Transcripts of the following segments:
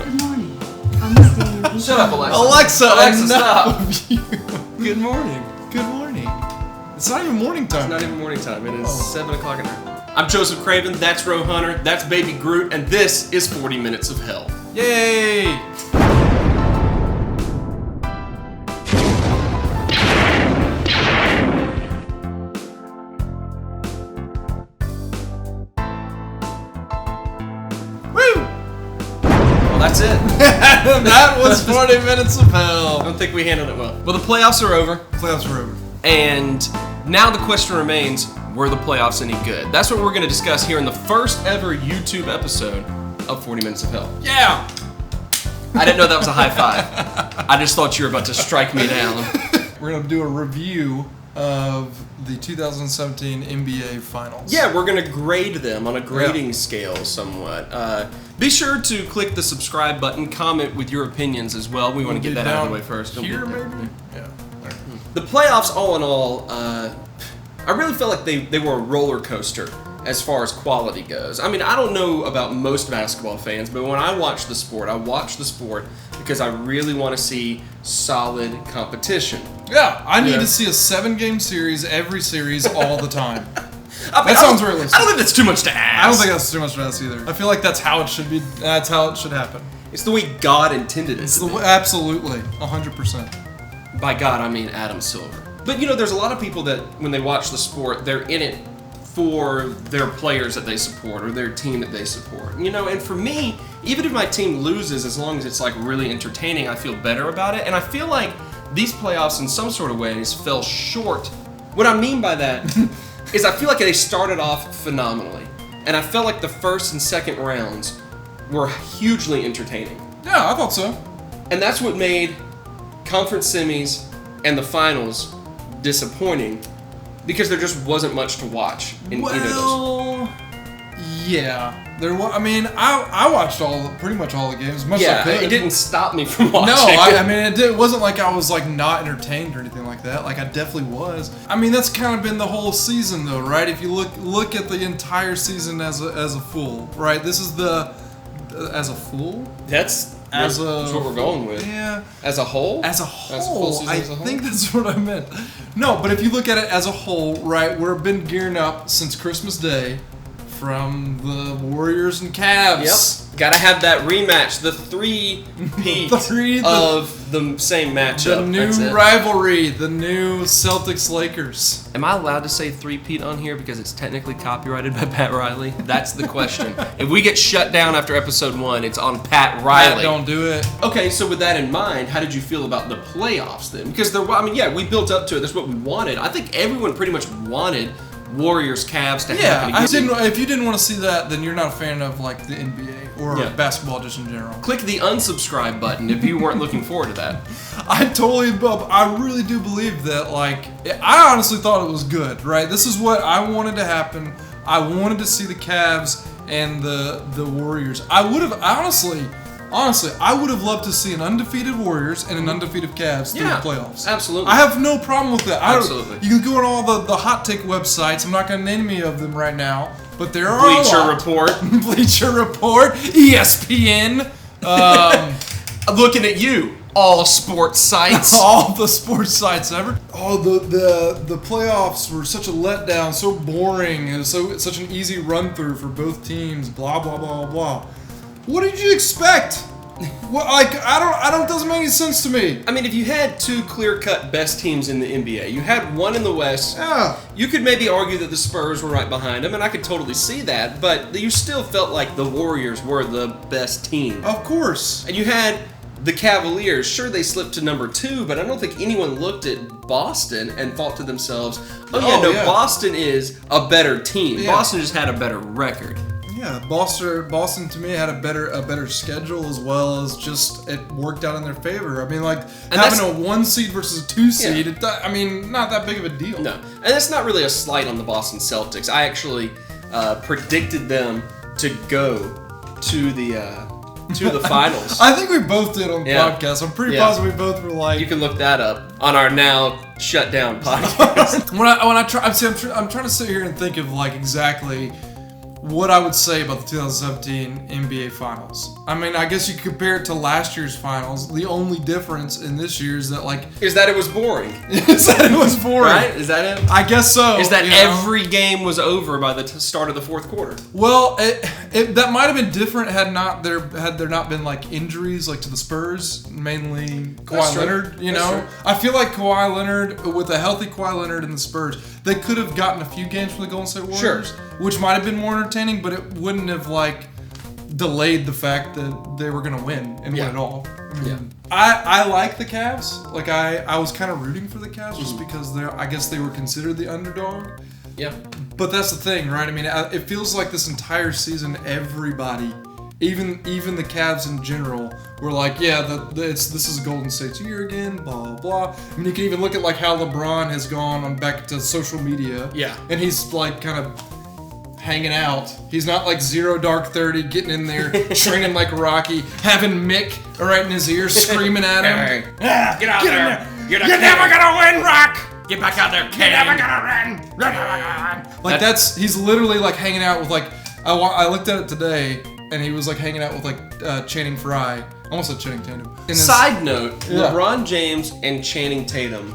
Good morning. On this day in Shut up, Alexa. Alexa, stop. Good morning. Good morning. It's not even morning time. It's not even morning time. It is 7 o'clock at night. I'm Joseph Craven. That's Ro Hunter. That's Baby Groot. And this is 40 Minutes of Hell. Yay! That's it. That was 40 minutes of hell. I don't think we handled it well. Well, the playoffs are over. Playoffs are over. And now the question remains, were the playoffs any good? That's what we're going to discuss here in the first ever YouTube episode of 40 Minutes of Hell. Yeah! I didn't know that was a high five. I just thought you were about to strike me down. We're going to do a review of the 2017 NBA Finals. Yeah, we're going to grade them on a grading scale somewhat. Be sure to click the subscribe button, comment with your opinions as well. We want to get that out of the way first. Here, maybe? Yeah. The playoffs, all in all, I really felt like they were a roller coaster as far as quality goes. I mean, I don't know about most basketball fans, but when I watch the sport, I watch the sport because I really want to see solid competition. Yeah, I need to see a 7-game series, every series, all the time. That sounds realistic. I don't think that's too much to ask. I don't think that's too much to ask either. I feel like that's how it should be. That's how it should happen. It's the way God intended it to be. Absolutely, 100%. By God, I mean Adam Silver. But you know, there's a lot of people that when they watch the sport, they're in it for their players that they support or their team that they support. You know, and for me, even if my team loses, as long as it's like really entertaining, I feel better about it. And I feel like these playoffs in some sort of ways fell short. What I mean by that is I feel like they started off phenomenally. And I felt like the first and second rounds were hugely entertaining. Yeah, I thought so. And that's what made conference semis and the finals disappointing, because there just wasn't much to watch in either of those. Yeah. There was. I mean, I watched pretty much all the games. As much as I could. It didn't stop me from watching. No, I mean, it wasn't like I was like not entertained or anything like that. Like I definitely was. I mean, that's kind of been the whole season, though, right? If you look at the entire season as a full, right? This is as a full. That's what we're going with. Yeah. As a whole? As a whole. I think that's what I meant. No, but if you look at it as a whole, right, we've been gearing up since Christmas Day from the Warriors and Cavs. Yep. Gotta have that rematch, the three-peat of the same matchup. The new rivalry, the new Celtics-Lakers. Am I allowed to say three-peat on here because it's technically copyrighted by Pat Riley? That's the question. If we get shut down after episode 1, it's on Pat Riley. Pat, don't do it. Okay, so with that in mind, how did you feel about the playoffs then? Because we built up to it. That's what we wanted. I think everyone pretty much wanted Warriors, Cavs to happen again. If you didn't want to see that, then you're not a fan of like the NBA or basketball just in general. Click the unsubscribe button if you weren't looking forward to that. I really do believe that. Like, I honestly thought it was good. Right, this is what I wanted to happen. I wanted to see the Cavs and the Warriors. I would have loved to see an undefeated Warriors and an undefeated Cavs through the playoffs. Absolutely. I have no problem with that. Absolutely. You can go on all the hot take websites. I'm not going to name any of them right now, but there are Bleacher Report. Bleacher Report. ESPN. Looking at you. All sports sites. All the sports sites ever. Oh, the playoffs were such a letdown, so boring, and such an easy run through for both teams. Blah blah blah blah. What did you expect? Well, it doesn't make any sense to me. I mean, if you had two clear-cut best teams in the NBA, you had one in the West. Yeah. You could maybe argue that the Spurs were right behind them, and I could totally see that, but you still felt like the Warriors were the best team. Of course. And you had the Cavaliers. Sure, they slipped to number 2, but I don't think anyone looked at Boston and thought to themselves, Boston is a better team. Yeah. Boston just had a better record. Yeah, Boston to me had a better schedule, as well as just it worked out in their favor. I mean, like having a 1 seed versus a 2 seed, not that big of a deal. No, and that's not really a slight on the Boston Celtics. I actually predicted them to go to the finals. I think we both did on the podcast. I'm pretty positive we both were like. You can look that up on our now shut down podcast. I'm trying to sit here and think of like exactly what I would say about the 2017 NBA Finals. I mean, I guess you could compare it to last year's Finals. The only difference in this year is that, like... Is that it was boring. Is that it was boring. Right? Is that it? I guess so. Is that every game was over by the start of the fourth quarter? Well, that might have been different had there not been, like, injuries, like, to the Spurs, mainly Kawhi Leonard, you know? I feel like Kawhi Leonard, with a healthy Kawhi Leonard and the Spurs, they could have gotten a few games from the Golden State Warriors, which might have been more entertaining, but it wouldn't have, like, delayed the fact that they were going to win and win it all. I mean, I like the Cavs. Like, I was kind of rooting for the Cavs just because I guess they were considered the underdog. Yeah. But that's the thing, right? I mean, it feels like this entire season, everybody, even the Cavs in general, were like, this is Golden State's year again, blah, blah. I mean, you can even look at, like, how LeBron has gone back to social media. Yeah. And he's, like, kind of hanging out. He's not, like, 0 dark 30, getting in there, training like Rocky, having Mick right in his ear, screaming at him. Get out there. You're never gonna win, Rock! Get back out there, King. You're never gonna win! Like, he's literally, like, hanging out with, like, I looked at it today, and he was, like, hanging out with, like, Channing Frye. Almost said Channing Tatum. Side note, LeBron James and Channing Tatum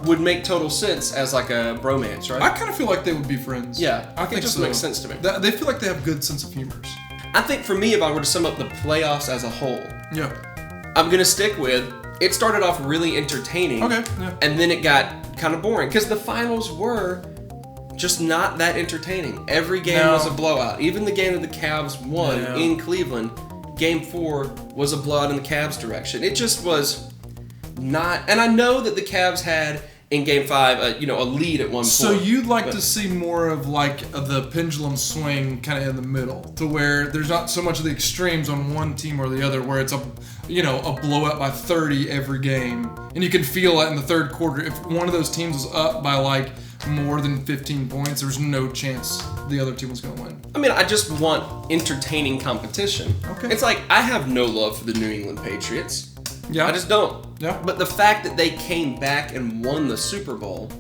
would make total sense as, like, a bromance, right? I kind of feel like they would be friends. Yeah, I think it just makes sense to me. They feel like they have good sense of humors. I think for me, if I were to sum up the playoffs as a whole, I'm going to stick with, it started off really entertaining. Okay, yeah. And then it got kind of boring, because the finals were just not that entertaining. Every game was a blowout. Even the game that the Cavs won in Cleveland, Game 4 was a blowout in the Cavs' direction. It just was not... And I know that the Cavs had, in Game 5, a lead at one point. So you'd like to see more of, like, the pendulum swing kind of in the middle, to where there's not so much of the extremes on one team or the other, where it's a blowout by 30 every game. And you can feel it in the third quarter. If one of those teams was up by, like, more than 15 points, there's no chance the other team was going to win. I mean, I just want entertaining competition. Okay. It's like, I have no love for the New England Patriots. Yeah. I just don't. Yeah. But the fact that they came back and won the Super Bowl,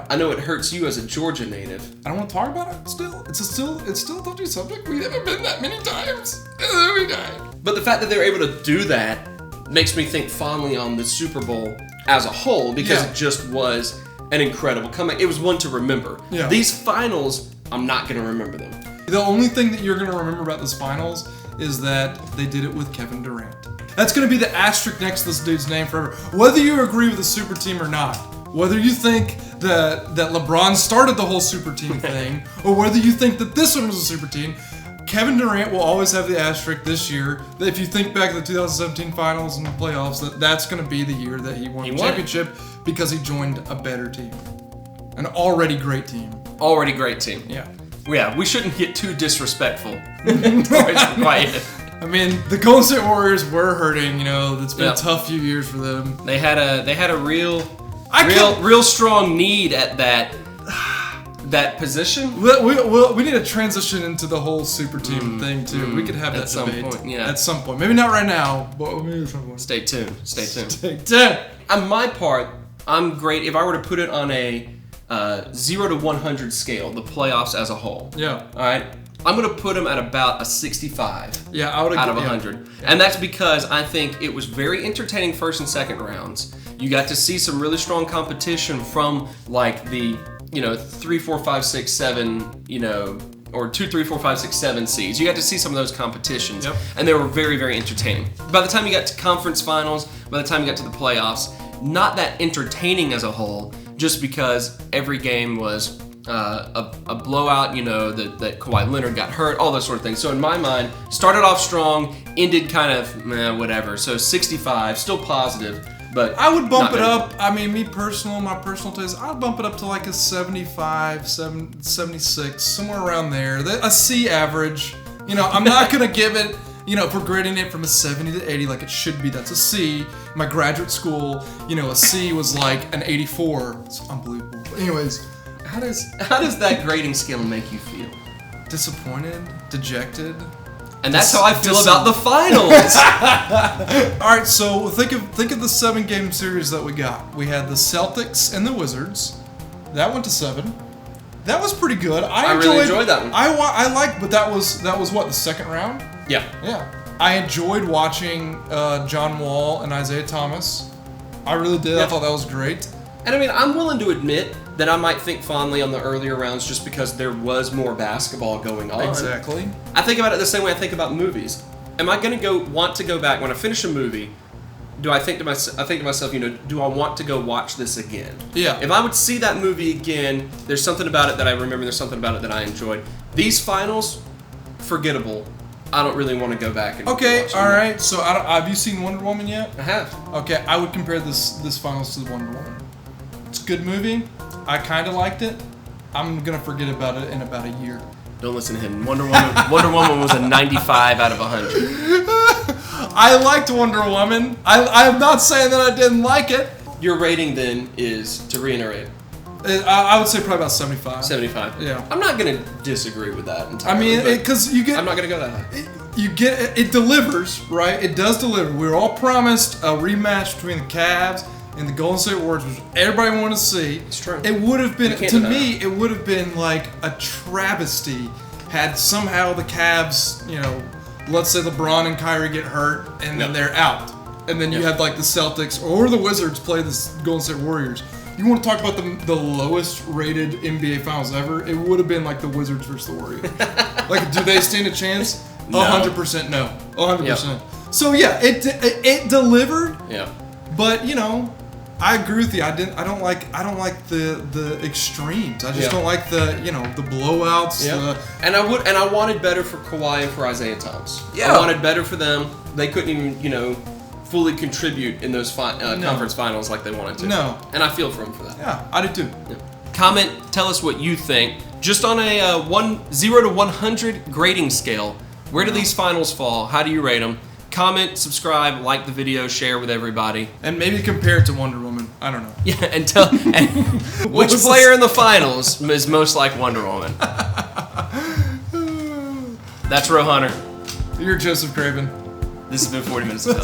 I know it hurts you as a Georgia native. I don't want to talk about it still. It's still a touchy subject. We haven't been that many times. But the fact that they're able to do that makes me think fondly on the Super Bowl as a whole, because it just was an incredible comeback. It was one to remember. Yeah. These finals, I'm not going to remember them. The only thing that you're going to remember about this finals is that they did it with Kevin Durant. That's going to be the asterisk next to this dude's name forever. Whether you agree with the super team or not, whether you think that LeBron started the whole super team thing, or whether you think that this one was a super team, Kevin Durant will always have the asterisk this year. That if you think back to the 2017 finals and the playoffs, that's going to be the year that he won the championship, because he joined a better team. An already great team. Already great team. Yeah. Yeah, we shouldn't get too disrespectful. Quiet. I mean, the Golden State Warriors were hurting. It's been a tough few years for them. They had a real strong need at that position. We need to transition into the whole super team thing too. We could have that debate at some point. Maybe not right now, but maybe at some point. Stay tuned. Stay tuned. On my part, I'm great. If I were to put it on a 0 to 100 scale, the playoffs as a whole. Yeah. All right. I'm going to put them at about a 65 out of 100. Yeah. And that's because I think it was very entertaining first and second rounds. You got to see some really strong competition from, like, the 3, 4, 5, 6, 7, or 2, 3, 4, 5, 6, 7 seeds. You got to see some of those competitions, and they were very, very entertaining. By the time you got to conference finals, by the time you got to the playoffs, not that entertaining as a whole, just because every game was a blowout, that Kawhi Leonard got hurt, all those sort of things. So in my mind, started off strong, ended kind of whatever. So 65, still positive, but I would bump it up. I mean, my personal taste, I'd bump it up to like a 75, 76, somewhere around there. A C average. I'm not going to give it, if we're grading it from a 70 to 80 like it should be, that's a C. My graduate school, a C was like an 84. It's unbelievable. But anyways, how does that grading scale make you feel? Disappointed, dejected. And that's how I feel about the finals. All right, so think of the 7-game series that we got. We had the Celtics and the Wizards. That went to 7. That was pretty good. I really enjoyed that one. I liked, but that was what, the second round? Yeah. Yeah. I enjoyed watching John Wall and Isaiah Thomas. I really did. Yeah. I thought that was great. And I mean, I'm willing to admit that I might think fondly on the earlier rounds just because there was more basketball going on. Exactly. I think about it the same way I think about movies. Am I going to want to go back when I finish a movie? I think to myself, you know, do I want to go watch this again? Yeah. If I would see that movie again, there's something about it that I remember. There's something about it that I enjoyed. These finals, forgettable. I don't really want to go back and Okay, watch them. all right. So have you seen Wonder Woman yet? I have. Okay, I would compare this finals to the Wonder Woman. It's a good movie. I kind of liked it. I'm gonna forget about it in about a year. Don't listen to him. Wonder Woman was a 95 out of 100. I liked Wonder Woman. I'm not saying that I didn't like it. Your rating then is, to reiterate, I would say probably about 75. 75. Yeah. I'm not going to disagree with that I entirely. mean, but because you get. I'm not going to go that high. It delivers, right? It does deliver. We were all promised a rematch between the Cavs and the Golden State Warriors, which everybody wanted to see. It's true. It would have been, You can't to deny me, it would have been like a travesty had somehow the Cavs, you know, let's say LeBron and Kyrie get hurt and then Yep. they're out. And then you Yep. have like the Celtics or the Wizards play the Golden State Warriors. You want to talk about the lowest rated NBA finals ever? It would have been like the Wizards versus the Warriors. Like, do they stand a chance? No. 100% no. 100%. So yeah, it delivered, Yeah. but you know, I agree with you. I don't like the extremes. I just Yeah. don't like the blowouts. Yeah. And I wanted better for Kawhi and for Isaiah Thomas. Yeah. I wanted better for them. They couldn't even, fully contribute in those conference finals like they wanted to. No. And I feel for them for that. Yeah, I do too. Comment, tell us what you think. Just on a 0 to 100 grading scale, where do these finals fall? How do you rate them? Comment, subscribe, like the video, share with everybody. And maybe compare it to Wonder Woman. I don't know. Yeah, and tell which was player in the finals is most like Wonder Woman. That's Ro Hunter. You're Joseph Craven. This has been 40 Minutes Ago.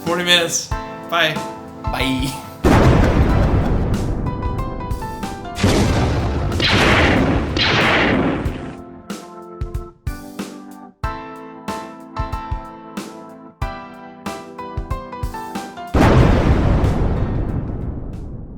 40 minutes. Bye. Bye.